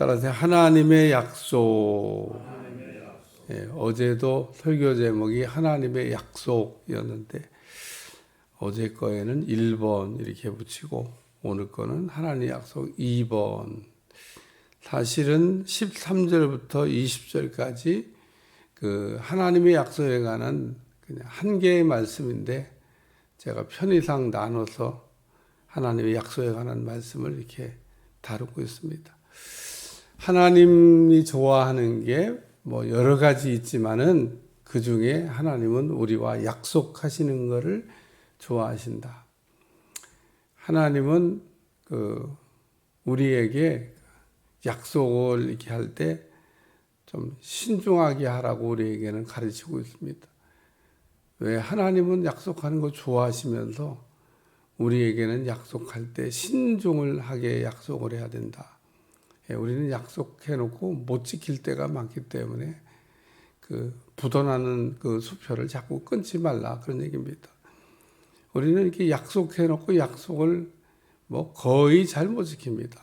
따라서 하나님의 약속. 예, 어제도 설교 제목이 하나님의 약속이었는데 어제 거에는 1번 이렇게 붙이고 오늘 거는 하나님의 약속 2번. 사실은 13절부터 20절까지 그 하나님의 약속에 관한 그냥 한 개의 말씀인데 제가 편의상 나눠서 하나님의 약속에 관한 말씀을 이렇게 다루고 있습니다. 하나님이 좋아하는 게 뭐 여러 가지 있지만은 그 중에 하나님은 우리와 약속하시는 것을 좋아하신다. 하나님은 우리에게 약속을 이렇게 할 때 좀 신중하게 하라고 우리에게는 가르치고 있습니다. 왜? 하나님은 약속하는 거 좋아하시면서 우리에게는 약속할 때 신중을 하게 약속을 해야 된다. 우리는 약속해놓고 못 지킬 때가 많기 때문에 그 부도나는 그 수표를 자꾸 끊지 말라 그런 얘기입니다. 우리는 이렇게 약속해놓고 약속을 뭐 거의 잘 못 지킵니다.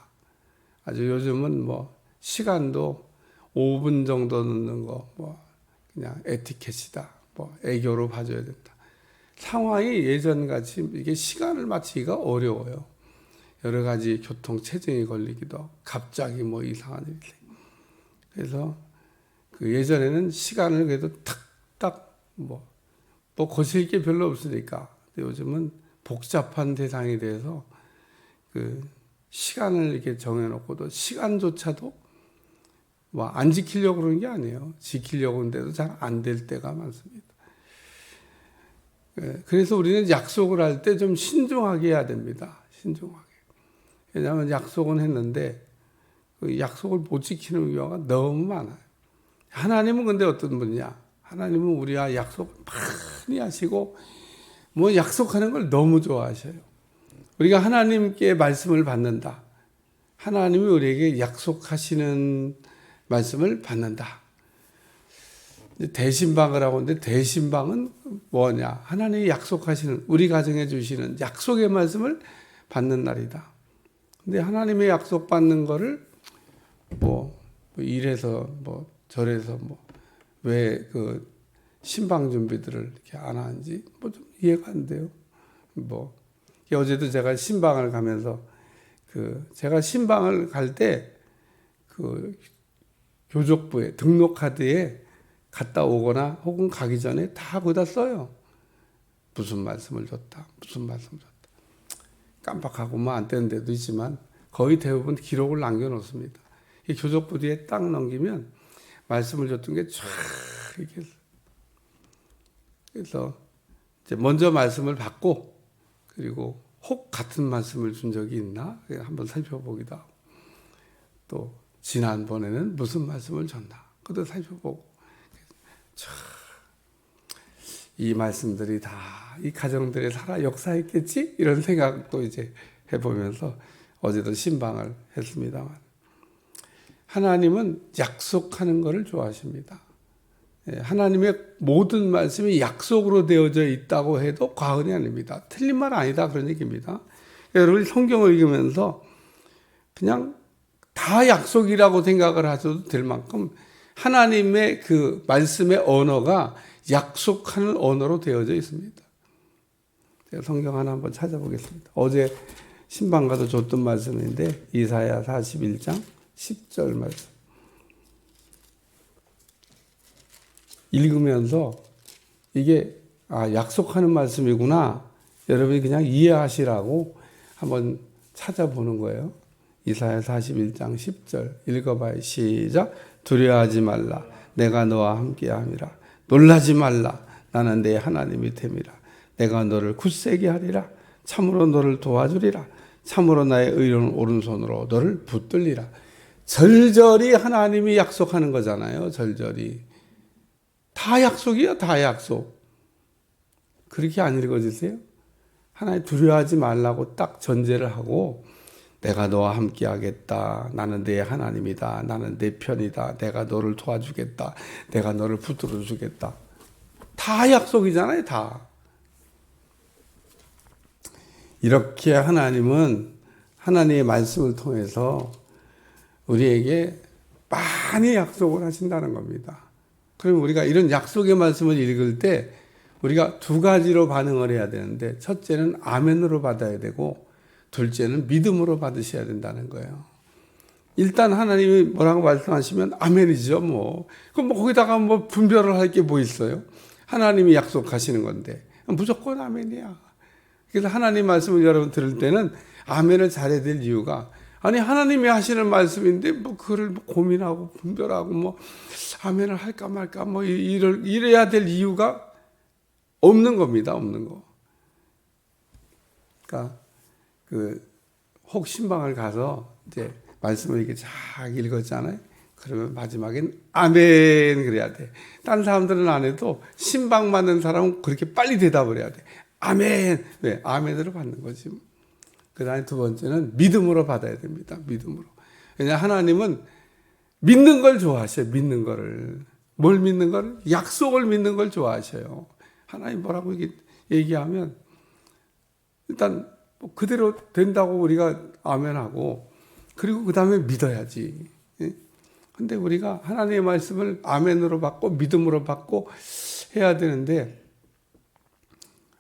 아주 요즘은 뭐 시간도 5분 정도 넣는 거 뭐 그냥 에티켓이다. 뭐 애교로 봐줘야 된다. 상황이 예전같이 이게 시간을 맞추기가 어려워요. 여러 가지 교통 체증이 걸리기도 갑자기 뭐 이상한 일이. 그래서 그 예전에는 시간을 그래도 탁탁 뭐 거실 게 별로 없으니까. 근데 요즘은 복잡한 대상이 돼서 그 시간을 이렇게 정해놓고도 시간조차도 뭐 안 지키려고 그러는 게 아니에요. 지키려고 하는데도 잘 안 될 때가 많습니다. 그래서 우리는 약속을 할 때 좀 신중하게 해야 됩니다. 신중하게. 왜냐하면 약속은 했는데 그 약속을 못 지키는 경우가 너무 많아요. 하나님은 근데 어떤 분이냐? 하나님은 우리와 약속을 많이 하시고 뭐 약속하는 걸 너무 좋아하셔요. 우리가 하나님께 말씀을 받는다. 하나님이 우리에게 약속하시는 말씀을 받는다. 대신방을 하고 있는데 대신방은 뭐냐? 하나님이 약속하시는 우리 가정에 주시는 약속의 말씀을 받는 날이다. 근데 하나님의 약속 받는 거를 뭐 이래서 뭐 저래서 뭐 왜 그 신방 준비들을 이렇게 안 하는지 뭐 좀 이해가 안 돼요. 뭐 어제도 제가 신방을 가면서 제가 신방을 갈 때 그 교족부에 등록 카드에 갔다 오거나 혹은 가기 전에 다 거기다 써요. 무슨 말씀을 줬다. 무슨 말씀을 줬다. 깜빡하고 뭐 안 되는 데도 있지만 거의 대부분 기록을 남겨놓습니다. 이 교족부 뒤에 딱 넘기면 말씀을 줬던 게 쫙 이렇게. 그래서 이제 먼저 말씀을 받고 그리고 혹 같은 말씀을 준 적이 있나 한번 살펴보기도 하고 또 지난번에는 무슨 말씀을 줬나 그것도 살펴보고 이 말씀들이 다 이 가정들에 살아 역사했겠지? 이런 생각도 이제 해보면서 어제도 신방을 했습니다만 하나님은 약속하는 것을 좋아하십니다. 하나님의 모든 말씀이 약속으로 되어져 있다고 해도 과언이 아닙니다. 틀린 말 아니다 그런 얘기입니다. 여러분이 성경을 읽으면서 그냥 다 약속이라고 생각을 하셔도 될 만큼 하나님의 그 말씀의 언어가 약속하는 언어로 되어져 있습니다. 제가 성경 하나 한번 찾아보겠습니다. 어제 신방가도 줬던 말씀인데 이사야 41장 10절 말씀. 읽으면서 이게 약속하는 말씀이구나. 여러분이 그냥 이해하시라고 한번 찾아보는 거예요. 이사야 41장 10절 읽어봐요. 시작. 두려워하지 말라. 내가 너와 함께함이라. 놀라지 말라. 나는 내 하나님이 됨이라. 내가 너를 굳세게 하리라. 참으로 너를 도와주리라. 참으로 나의 의로운 오른손으로 너를 붙들리라. 절절히 하나님이 약속하는 거잖아요. 절절히. 다 약속이야. 다 약속. 그렇게 안 읽어지세요? 하나님 두려워하지 말라고 딱 전제를 하고 내가 너와 함께 하겠다. 나는 내 하나님이다. 나는 내 편이다. 내가 너를 도와주겠다. 내가 너를 붙들어 주겠다. 다 약속이잖아요. 다. 이렇게 하나님은 하나님의 말씀을 통해서 우리에게 많이 약속을 하신다는 겁니다. 그럼 우리가 이런 약속의 말씀을 읽을 때 우리가 두 가지로 반응을 해야 되는데, 첫째는 아멘으로 받아야 되고 둘째는 믿음으로 받으셔야 된다는 거예요. 일단 하나님이 뭐라고 말씀하시면 아멘이죠. 그럼 거기다가 분별을 할 게 뭐 있어요? 하나님이 약속하시는 건데 무조건 아멘이야. 그래서 하나님 말씀을 여러분 들을 때는 아멘을 잘해야 될 이유가, 아니 하나님이 하시는 말씀인데 그거를 고민하고 분별하고 아멘을 할까 말까 이래야 될 이유가 없는 겁니다. 없는 거. 그러니까 혹 신방을 가서 이제 말씀을 이렇게 쫙 읽었잖아요. 그러면 마지막엔 아멘 그래야 돼. 다른 사람들은 안 해도 신방 받는 사람은 그렇게 빨리 대답을 해야 돼. 아멘. 왜? 아멘으로 받는 거지. 그 다음에 두 번째는 믿음으로 받아야 됩니다. 믿음으로. 왜냐하면 하나님은 믿는 걸 좋아하셔요. 믿는 거를. 뭘 믿는 걸? 약속을 믿는 걸 좋아하셔요. 하나님 뭐라고 얘기하면 일단 그대로 된다고 우리가 아멘하고, 그리고 그 다음에 믿어야지. 근데 우리가 하나님의 말씀을 아멘으로 받고 믿음으로 받고 해야 되는데,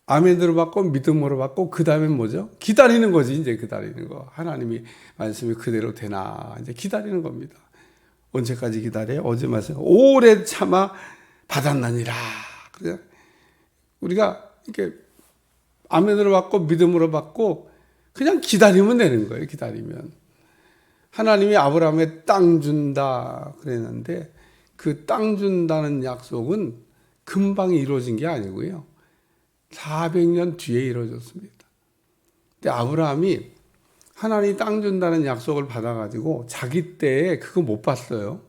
아멘으로 받고 믿음으로 받고 그 다음에 뭐죠? 기다리는 거지. 이제 기다리는 거. 하나님이 말씀이 그대로 되나 이제 기다리는 겁니다. 언제까지 기다려요? 어제 말씀 오래 참아 받았느니라. 그래 우리가 이렇게 아멘으로 받고 믿음으로 받고 그냥 기다리면 되는 거예요. 기다리면. 하나님이 아브라함에 땅 준다 그랬는데 그 땅 준다는 약속은 금방 이루어진 게 아니고요. 400년 뒤에 이루어졌습니다. 근데 아브라함이 하나님이 땅 준다는 약속을 받아가지고 자기 때에 그거 못 봤어요.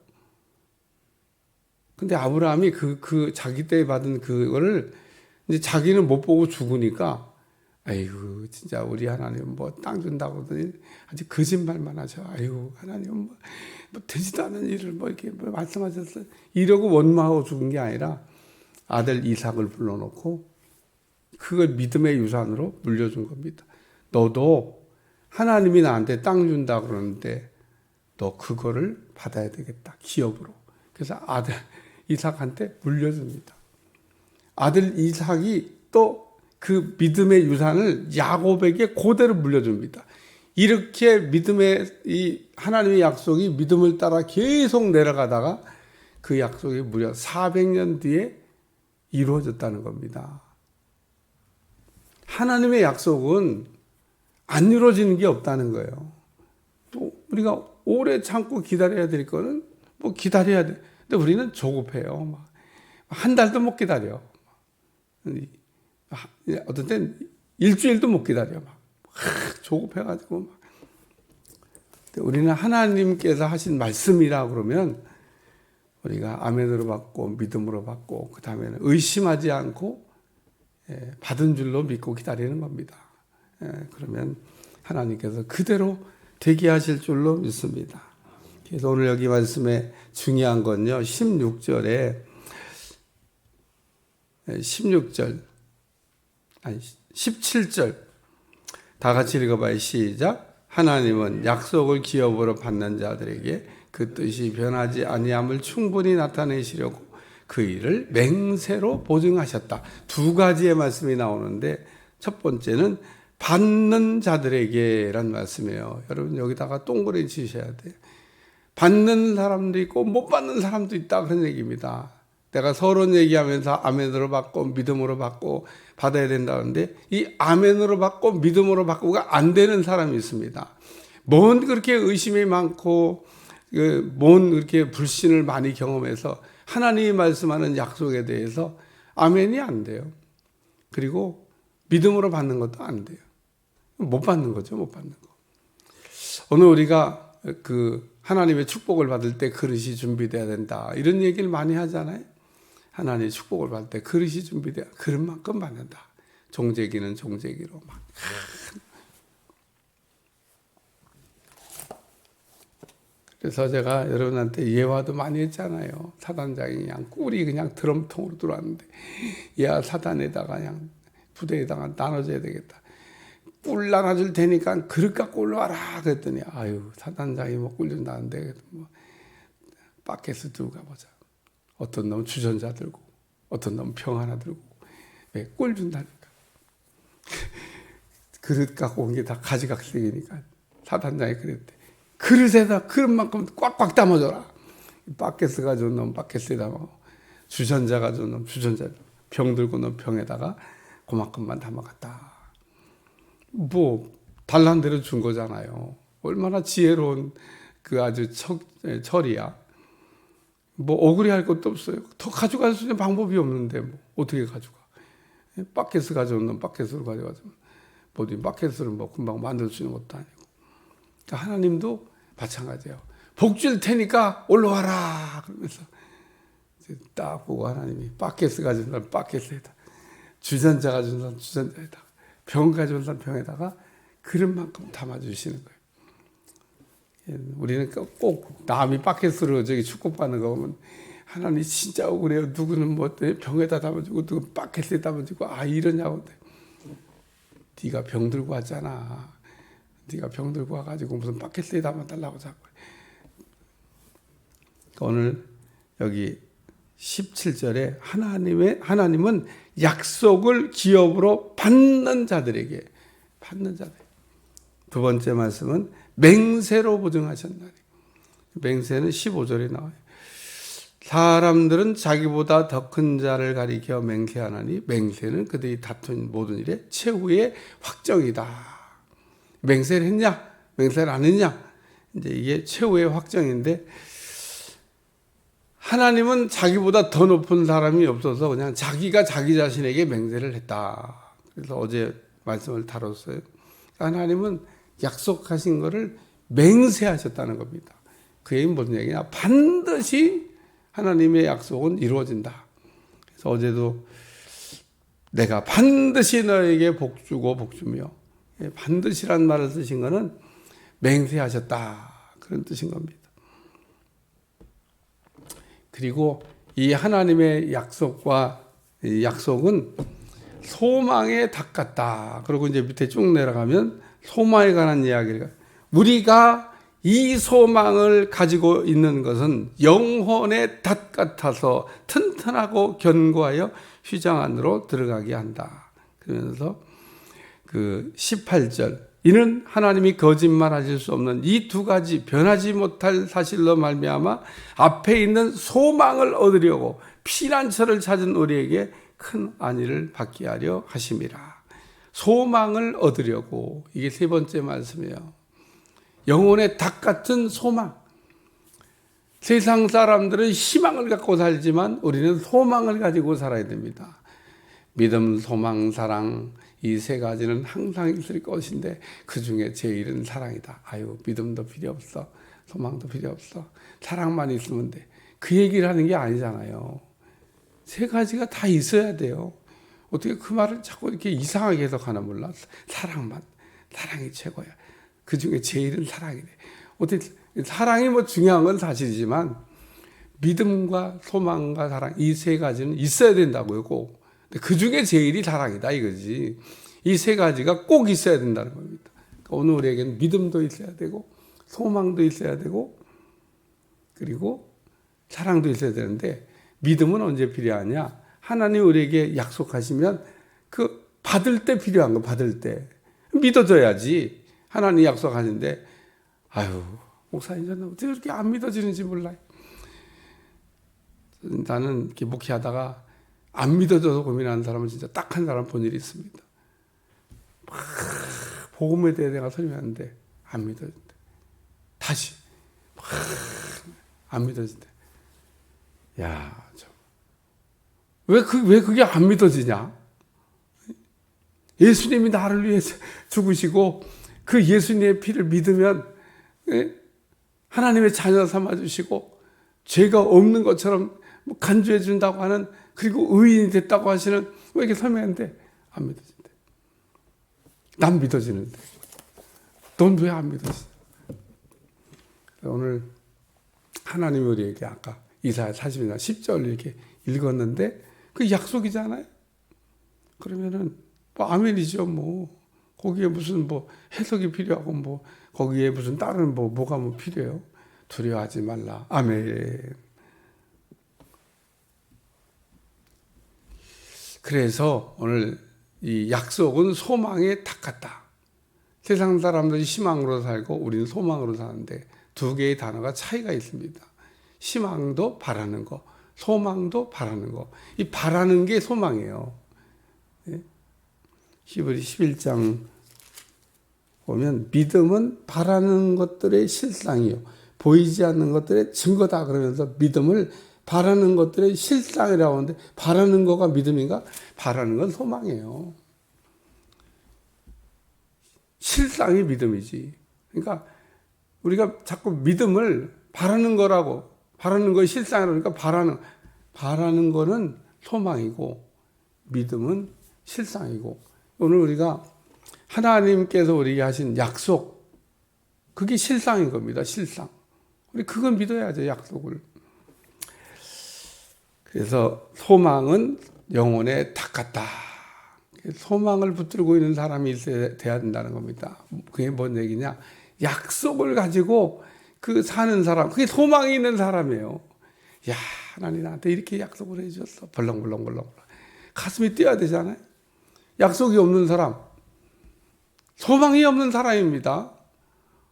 근데 아브라함이 자기 때에 받은 그거를 이제 자기는 못 보고 죽으니까, 아이고, 진짜 우리 하나님 땅 준다고 하더니 아주 거짓말만 하셔. 아이고, 하나님 되지도 않은 일을 이렇게 말씀하셨어요. 이러고 원망하고 죽은 게 아니라 아들 이삭을 불러놓고 그걸 믿음의 유산으로 물려준 겁니다. 너도 하나님이 나한테 땅 준다 그러는데 너 그거를 받아야 되겠다. 기업으로. 그래서 아들 이삭한테 물려줍니다. 아들 이삭이 또 그 믿음의 유산을 야곱에게 그대로 물려줍니다. 이렇게 이 하나님의 약속이 믿음을 따라 계속 내려가다가 그 약속이 무려 400년 뒤에 이루어졌다는 겁니다. 하나님의 약속은 안 이루어지는 게 없다는 거예요. 또 우리가 오래 참고 기다려야 될 거는 기다려야 돼. 근데 우리는 조급해요. 한 달도 못 기다려. 어떤 땐 일주일도 못 기다려. 조급해가지고. 우리는 하나님께서 하신 말씀이라 그러면 우리가 아멘으로 받고 믿음으로 받고 그 다음에는 의심하지 않고 받은 줄로 믿고 기다리는 겁니다. 그러면 하나님께서 그대로 되게 하실 줄로 믿습니다. 그래서 오늘 여기 말씀에 중요한 건요, 17절 다 같이 읽어봐요. 시작. 하나님은 약속을 기업으로 받는 자들에게 그 뜻이 변하지 아니함을 충분히 나타내시려고 그 일을 맹세로 보증하셨다. 두 가지의 말씀이 나오는데 첫 번째는 받는 자들에게란 말씀이에요. 여러분 여기다가 동그라미 치셔야 돼요. 받는 사람도 있고 못 받는 사람도 있다 그런 얘기입니다. 내가 서론 얘기하면서 아멘으로 받고 믿음으로 받고 받아야 된다는데 이 아멘으로 받고 믿음으로 받고가 안 되는 사람이 있습니다. 뭔 그렇게 의심이 많고 뭔 그렇게 불신을 많이 경험해서 하나님이 말씀하는 약속에 대해서 아멘이 안 돼요. 그리고 믿음으로 받는 것도 안 돼요. 못 받는 거죠. 못 받는 거. 오늘 우리가 하나님의 축복을 받을 때 그릇이 준비돼야 된다 이런 얘기를 많이 하잖아요. 하나님의 축복을 받을 때 그릇이 준비돼야 그릇만큼 받는다. 종재기는 종재기로 막. 그래서 제가 여러분한테 예화도 많이 했잖아요. 사단장이 그냥 꿀이 그냥 드럼통으로 들어왔는데 야 사단에다가 그냥 부대에다가 나눠줘야 되겠다. 꿀 나눠줄 테니까 그릇 갖고 올라와라 그랬더니 아유 사단장이 뭐 꿀 준다는데 뭐 바켓을 들고 가보자. 어떤 놈은 주전자 들고 어떤 놈은 병 하나 들고 왜 꿀 준다니까. 그릇 갖고 온 게 다 가지각색이니까 사단장이 그랬대. 그릇에다 그릇만큼 꽉꽉 담아줘라. 바켓을 가져온 놈 바켓에 담아, 주전자 가져온 놈 주전자, 병 들고 온 병에다가 그만큼만 담아갔다. 뭐 달란 대로 준 거잖아요. 얼마나 지혜로운 그 아주 철이야. 뭐 억울해 할 것도 없어요. 더 가져갈 수 있는 방법이 없는데 뭐 어떻게 가져가? 바켓을 가져온 놈 바켓으로 가져가서 어디 바켓으로 뭐 금방 만들 수 있는 것도 아니고. 그러니까 하나님도 마찬가지예요. 복 줄 테니까 올라와라 그러면서 딱 보고 하나님이 바켓을 가져온 사람 바켓에다, 주전자 가져온 사람 주전자에다가, 병 가져온 사람 병에다가 그릇만큼 담아주시는 거예요. 우리는 꼭 남이 바켓으로 저기 축복받는 거 보면 하나님 진짜 억울해요. 누구는 뭐 병에다 담아주고 누구 바켓에 담아주고 이러냐고. 네가 병 들고 왔잖아. 네가 병 들고 와가지고 무슨 바켓에 담아달라고 자꾸. 오늘 여기 17절에 하나님은 약속을 기업으로 받는 자들에게, 두 번째 말씀은 맹세로 보증하셨나니. 맹세는 15절에 나와요. 사람들은 자기보다 더 큰 자를 가리켜 맹세하나니 맹세는 그들이 다툰 모든 일의 최후의 확정이다. 맹세를 했냐? 맹세를 안 했냐? 이제 이게 최후의 확정인데, 하나님은 자기보다 더 높은 사람이 없어서 그냥 자기가 자기 자신에게 맹세를 했다. 그래서 어제 말씀을 다뤘어요. 하나님은 약속하신 것을 맹세하셨다는 겁니다. 그 얘기는 무슨 얘기냐? 반드시 하나님의 약속은 이루어진다. 그래서 어제도 내가 반드시 너에게 복 주고 복 주며, 반드시란 말을 쓰신 것은 맹세하셨다. 그런 뜻인 겁니다. 그리고 이 하나님의 약속은 소망의 닭 같다. 그리고 이제 밑에 쭉 내려가면 소망에 관한 이야기가, 우리가 이 소망을 가지고 있는 것은 영혼의 닭 같아서 튼튼하고 견고하여 휘장 안으로 들어가게 한다. 그러면서 그 18절, 이는 하나님이 거짓말하실 수 없는 이 두 가지 변하지 못할 사실로 말미암아 앞에 있는 소망을 얻으려고 피난처를 찾은 우리에게 큰 안위를 받게 하려 하심이라. 소망을 얻으려고, 이게 세 번째 말씀이에요. 영혼의 닭 같은 소망. 세상 사람들은 희망을 갖고 살지만 우리는 소망을 가지고 살아야 됩니다. 믿음, 소망, 사랑, 이 세 가지는 항상 있을 것인데 그 중에 제일은 사랑이다. 믿음도 필요 없어, 소망도 필요 없어, 사랑만 있으면 돼. 그 얘기를 하는 게 아니잖아요. 세 가지가 다 있어야 돼요. 어떻게 그 말을 자꾸 이렇게 이상하게 해석하나 몰라. 사랑이 최고야. 그 중에 제일은 사랑이래. 어떻게 사랑이 뭐 중요한 건 사실이지만 믿음과 소망과 사랑, 이 세 가지는 있어야 된다고요, 꼭. 그 중에 제일이 사랑이다 이거지. 이 세 가지가 꼭 있어야 된다는 겁니다. 그러니까 오늘 우리에게는 믿음도 있어야 되고 소망도 있어야 되고 그리고 사랑도 있어야 되는데, 믿음은 언제 필요하냐? 하나님 우리에게 약속하시면 그 받을 때 필요한 거, 받을 때 믿어줘야지. 하나님 약속하는데 목사님 저는 어떻게 그렇게 안 믿어지는지 몰라요. 나는 이렇게 목회하다가 안 믿어져서 고민하는 사람은 진짜 딱 한 사람 본 일이 있습니다. 막 복음에 대해 내가 설명하는데 안 믿어진대. 다시 막 안 믿어진대. 왜 그게 안 믿어지냐? 예수님이 나를 위해 죽으시고 그 예수님의 피를 믿으면 하나님의 자녀 삼아주시고 죄가 없는 것처럼 간주해 준다고 하는, 그리고 의인이 됐다고 하시는, 왜 이렇게 설명했는데 안 믿어진대. 난 믿어지는데 넌 왜 안 믿어지냐? 오늘 하나님이 우리에게 아까 이사야 40장 10절 이렇게 읽었는데 그 약속이잖아요. 그러면은 아멘이죠. 거기에 무슨 뭐 해석이 필요하고 뭐 거기에 무슨 다른 뭐가 필요해요? 두려워하지 말라. 아멘. 그래서 오늘 이 약속은 소망의 탁 같다. 세상 사람들이 희망으로 살고 우리는 소망으로 사는데 두 개의 단어가 차이가 있습니다. 희망도 바라는 거, 소망도 바라는 거. 이 바라는 게 소망이에요. 히브리 11장 보면 믿음은 바라는 것들의 실상이요, 보이지 않는 것들의 증거다 그러면서 믿음을 바라는 것들의 실상이라고 하는데, 바라는 거가 믿음인가? 바라는 건 소망이에요. 실상이 믿음이지. 그러니까 우리가 자꾸 믿음을 바라는 거라고, 바라는 거 실상이라니까 바라는 거는 소망이고 믿음은 실상이고, 오늘 우리가 하나님께서 우리에게 하신 약속, 그게 실상인 겁니다. 실상. 우리 그건 믿어야죠, 약속을. 그래서 소망은 영혼의 탁 같다. 소망을 붙들고 있는 사람이 있어야 된다는 겁니다. 그게 뭔 얘기냐? 약속을 가지고 그 사는 사람, 그게 소망이 있는 사람이에요. 야, 하나님 나한테 이렇게 약속을 해주셨어. 벌렁벌렁 가슴이 뛰어야 되잖아요. 약속이 없는 사람, 소망이 없는 사람입니다.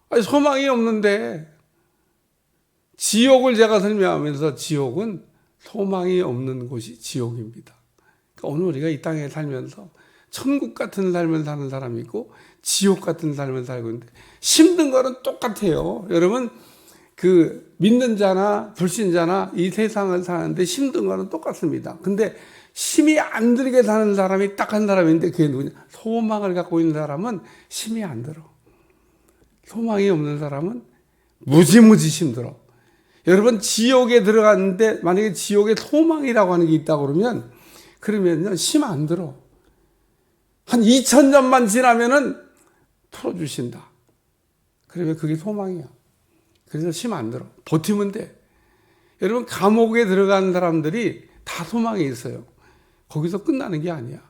아니, 소망이 없는데, 지옥을 제가 설명하면서 지옥은 소망이 없는 곳이 지옥입니다. 그러니까 오늘 우리가 이 땅에 살면서 천국 같은 삶을 사는 사람이 있고 지옥 같은 삶을 살고 있는데, 힘든 거는 똑같아요. 여러분, 그 믿는 자나 불신자나 이 세상을 사는데 힘든 거는 똑같습니다. 근데 힘이 안 들게 사는 사람이 딱 한 사람인데, 그게 누구냐? 소망을 갖고 있는 사람은 힘이 안 들어. 소망이 없는 사람은 무지무지 힘들어. 여러분, 지옥에 들어갔는데 만약에 지옥에 소망이라고 하는 게 있다고 그러면요, 힘 안 들어. 한 2000년만 지나면은 풀어주신다. 그러면 그게 소망이야. 그래서 힘 안 들어. 버티면 돼. 여러분, 감옥에 들어간 사람들이 다 소망이 있어요. 거기서 끝나는 게 아니야.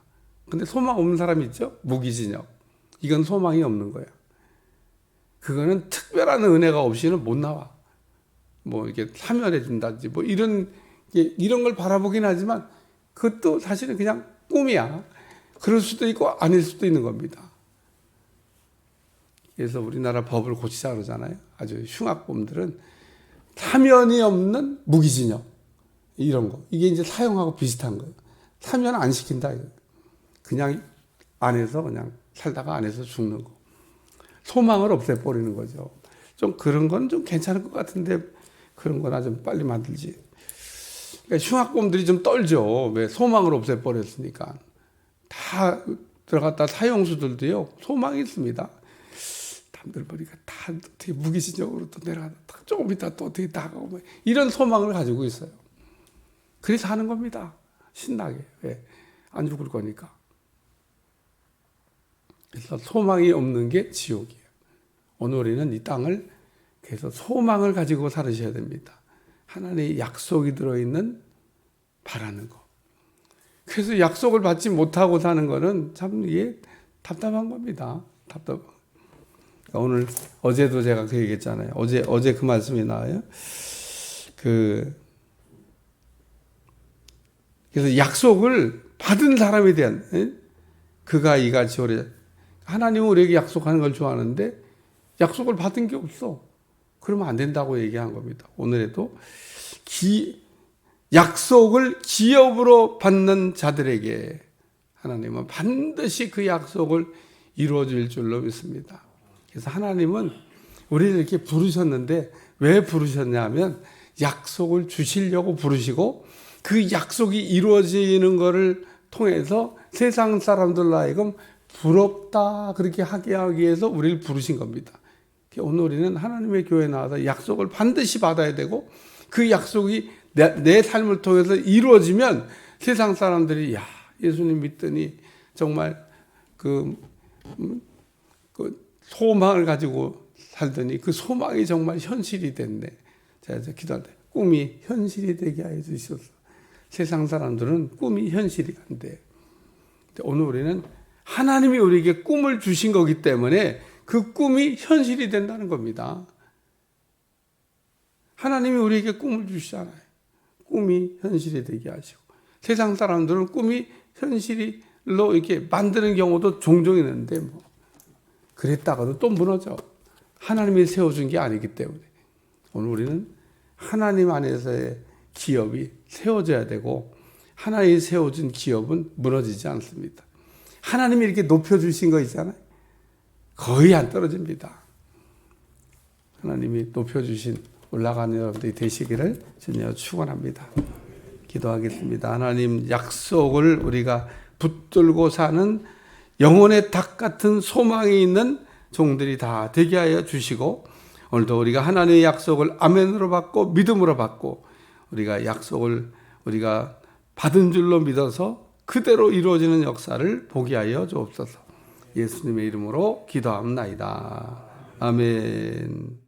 근데 소망 없는 사람 있죠? 무기징역. 이건 소망이 없는 거야. 그거는 특별한 은혜가 없이는 못 나와. 뭐 이렇게 사면해 준다든지 뭐 이런 걸 바라보긴 하지만 그것도 사실은 그냥 꿈이야. 그럴 수도 있고 아닐 수도 있는 겁니다. 그래서 우리나라 법을 고치자 그러잖아요. 아주 흉악범들은 사면이 없는 무기징역, 이런 거. 이게 이제 사형하고 비슷한 거예요. 사면 안 시킨다. 그냥 안에서 그냥 살다가 안에서 죽는 거. 소망을 없애버리는 거죠. 좀 그런 건 좀 괜찮을 것 같은데 그런 거나 좀 빨리 만들지. 그러니까 흉악범들이 좀 떨죠. 왜? 소망을 없애버렸으니까. 다 들어갔다 사형수들도요, 소망이 있습니다. 남들 보니까 다 어떻게 무기징역으로 또 내려가다 조금 있다 또 어떻게 나가고 뭐 이런 소망을 가지고 있어요. 그래서 하는 겁니다. 신나게. 왜? 안 죽을 거니까. 그래서 소망이 없는 게 지옥이에요. 오늘 우리는 이 땅을 그래서 소망을 가지고 살으셔야 됩니다. 하나님의 약속이 들어있는 바라는 거. 그래서 약속을 받지 못하고 사는 거는 참 이게 답답한 겁니다. 답답한. 그러니까 오늘 어제도 제가 그 얘기했잖아요. 어제 그 말씀이 나와요. 그래서 약속을 받은 사람에 대한, 그가 이같이 오래, 하나님은 우리에게 약속하는 걸 좋아하는데 약속을 받은 게 없어. 그러면 안 된다고 얘기한 겁니다. 오늘에도 약속을 기업으로 받는 자들에게 하나님은 반드시 그 약속을 이루어 줄 줄로 믿습니다. 그래서 하나님은 우리를 이렇게 부르셨는데 왜 부르셨냐면 약속을 주시려고 부르시고 그 약속이 이루어지는 것을 통해서 세상 사람들로 하여금 부럽다 그렇게 하게 하기 위해서 우리를 부르신 겁니다. 오늘 우리는 하나님의 교회에 나와서 약속을 반드시 받아야 되고 그 약속이 내 삶을 통해서 이루어지면 세상 사람들이 야, 예수님 믿더니 정말 그 소망을 가지고 살더니 그 소망이 정말 현실이 됐네. 제가 기도할 때 꿈이 현실이 되게 해 주시옵소서. 세상 사람들은 꿈이 현실이 안 돼. 오늘 우리는 하나님이 우리에게 꿈을 주신 거기 때문에 그 꿈이 현실이 된다는 겁니다. 하나님이 우리에게 꿈을 주시잖아요. 꿈이 현실이 되게 하시고. 세상 사람들은 꿈이 현실로 이렇게 만드는 경우도 종종 있는데 뭐 그랬다가도 또 무너져. 하나님이 세워준 게 아니기 때문에. 오늘 우리는 하나님 안에서의 기업이 세워져야 되고 하나님이 세워준 기업은 무너지지 않습니다. 하나님이 이렇게 높여주신 거 있잖아요. 거의 안 떨어집니다. 하나님이 높여주신 올라가는 여러분들이 되시기를 주님으로 축원합니다. 기도하겠습니다. 하나님 약속을 우리가 붙들고 사는 영혼의 닭 같은 소망이 있는 종들이 다 되게 하여 주시고 오늘도 우리가 하나님의 약속을 아멘으로 받고 믿음으로 받고 우리가 약속을 우리가 받은 줄로 믿어서 그대로 이루어지는 역사를 보게 하여 주옵소서. 예수님의 이름으로 기도합니다. 아멘.